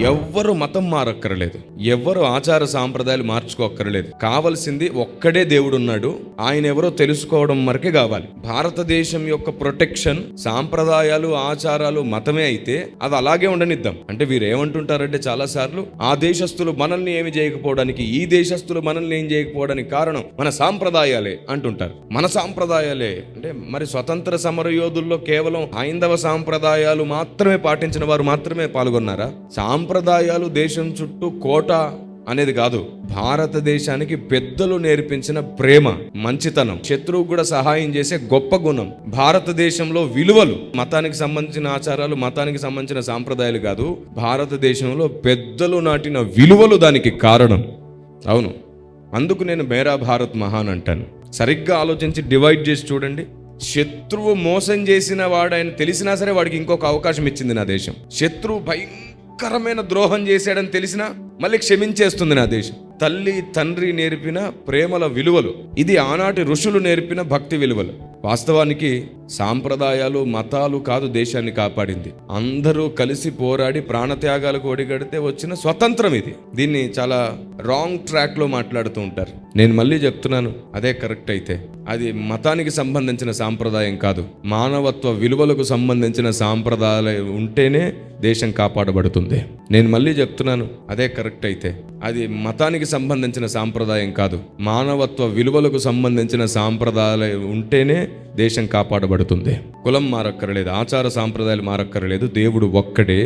ఎవ్వరు మతం మారక్కర్లేదు, ఎవ్వరు ఆచార సాంప్రదాయాలు మార్చుకోక్కర్లేదు. కావలసింది ఒక్కడే దేవుడు ఉన్నాడు, ఆయన ఎవరో తెలుసుకోవడం వరకే కావాలి. భారతదేశం యొక్క ప్రొటెక్షన్ సాంప్రదాయాలు, ఆచారాలు, మతమే అయితే అది అలాగే ఉండనిద్దాం. అంటే వీరు ఏమంటుంటారంటే చాలా సార్లు ఆ దేశస్తులు మనల్ని ఏమి చేయకపోవడానికి, ఈ దేశస్తులు మనల్ని ఏం చేయకపోవడానికి కారణం మన సాంప్రదాయాలే అంటుంటారు. మన సాంప్రదాయాలే అంటే మరి స్వతంత్ర సమర యోధుల్లో కేవలం హైందవ సాంప్రదాయాలు మాత్రమే పాటించిన వారు మాత్రమే పాల్గొన్నారా? సాంప్రదాయాలు దేశం చుట్టూ కోట అనేది కాదు. భారతదేశానికి పెద్దలు నేర్పించిన ప్రేమ, మంచితనం, శత్రువు కూడా సహాయం చేసే గొప్ప గుణం, భారతదేశంలో విలువలు, మతానికి సంబంధించిన ఆచారాలు, మతానికి సంబంధించిన సాంప్రదాయాలు కాదు, భారతదేశంలో పెద్దలు నాటిన విలువలు దానికి కారణం. అవును, అందుకు నేను మేరా భారత్ మహాన్ అంటాను. సరిగ్గా ఆలోచించి డివైడ్ చేసి చూడండి. శత్రువు మోసం చేసిన వాడు ఆయన తెలిసినా సరే వాడికి ఇంకొక అవకాశం ఇచ్చింది నా దేశం. శత్రువు భయంకరమైన ద్రోహం చేశాడని తెలిసినా మళ్ళీ క్షమించేస్తుంది నా దేశం. తల్లి తండ్రి నేర్పిన ప్రేమల విలువలు, ఇది ఆనాటి ఋషులు నేర్పిన భక్తి విలువలు. వాస్తవానికి సాంప్రదాయాలు, మతాలు కాదు దేశాన్ని కాపాడింది. అందరూ కలిసి పోరాడి ప్రాణత్యాగాలకు ఒడిగడితే వచ్చిన స్వతంత్రం ఇది. దీన్ని చాలా రాంగ్ ట్రాక్ లో మాట్లాడుతూ ఉంటారు. నేను మళ్ళీ చెప్తున్నాను, అదే కరెక్ట్ అయితే అది మతానికి సంబంధించిన సాంప్రదాయం కాదు, మానవత్వ విలువలకు సంబంధించిన సాంప్రదాయాలు ఉంటేనే దేశం కాపాడబడుతుంది. నేను మళ్ళీ చెప్తున్నాను, అదే కరెక్ట్ అయితే అది మతానికి సంబంధించిన సాంప్రదాయం కాదు, మానవత్వ విలువలకు సంబంధించిన సాంప్రదాయాలు ఉంటేనే దేశం కాపాడబడుతుంది. కులం మారక్కర్లేదు, ఆచార సాంప్రదాయాలు మారక్కర్లేదు, దేవుడు ఒక్కడే.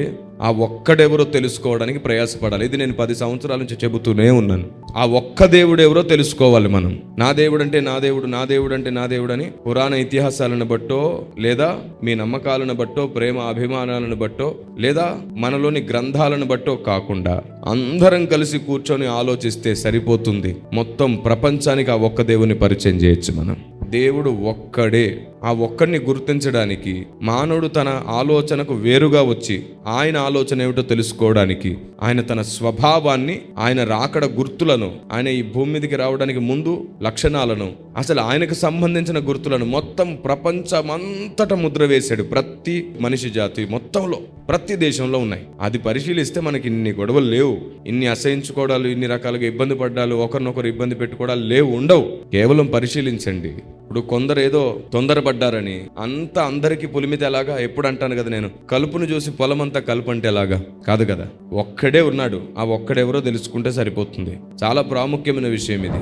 ఆ ఒక్కడెవరో తెలుసుకోవడానికి ప్రయాసపడాలి. ఇది నేను 10 సంవత్సరాల నుంచి చెబుతూనే ఉన్నాను. ఆ ఒక్క దేవుడు ఎవరో తెలుసుకోవాలి మనం. నా దేవుడు అంటే నా దేవుడు, నా దేవుడు అంటే నా దేవుడు అని పురాణ ఇతిహాసాలను బట్టో, లేదా మీ నమ్మకాలను బట్టో, ప్రేమ అభిమానాలను బట్టో, లేదా మనలోని గ్రంథాలను బట్టో కాకుండా అందరం కలిసి కూర్చొని ఆలోచిస్తే సరిపోతుంది. మొత్తం ప్రపంచానికి ఆ ఒక్క దేవుని పరిచయం చేయొచ్చు మనం. దేవుడు ఒక్కడే. ఆ ఒక్కడిని గుర్తించడానికి మానవుడు తన ఆలోచనకు వేరుగా వచ్చి ఆయన ఆలోచన ఏమిటో తెలుసుకోవడానికి, ఆయన తన స్వభావాన్ని, ఆయన రాకడ గుర్తులను, ఆయన ఈ భూమి మీదకి రావడానికి ముందు లక్షణాలను, అసలు ఆయనకు సంబంధించిన గుర్తులను మొత్తం ప్రపంచమంతటా ముద్ర వేశాడు. ప్రతి మనిషి జాతి మొత్తంలో, ప్రతి దేశంలో ఉన్నాయి. అది పరిశీలిస్తే మనకి ఇన్ని గొడవలు లేవు, ఇన్ని అసహించుకోవడాలు, ఇన్ని రకాలుగా ఇబ్బంది పడ్డాలు, ఒకరినొకరు ఇబ్బంది పెట్టుకోవడాలు లేవు, ఉండవు. కేవలం పరిశీలించండి. ఇప్పుడు కొందరు ఏదో తొందరపడ్డారని అంతా అందరికీ పులిమితే ఎలాగా? ఎప్పుడు అంటాను కదా నేను, కలుపును చూసి పొలమంతా కలుపు అంటే ఎలాగా? కాదు కదా. ఒక్కడే ఉన్నాడు, ఆ ఒక్కడెవరో తెలుసుకుంటే సరిపోతుంది. చాలా ప్రాముఖ్యమైన విషయం ఇది.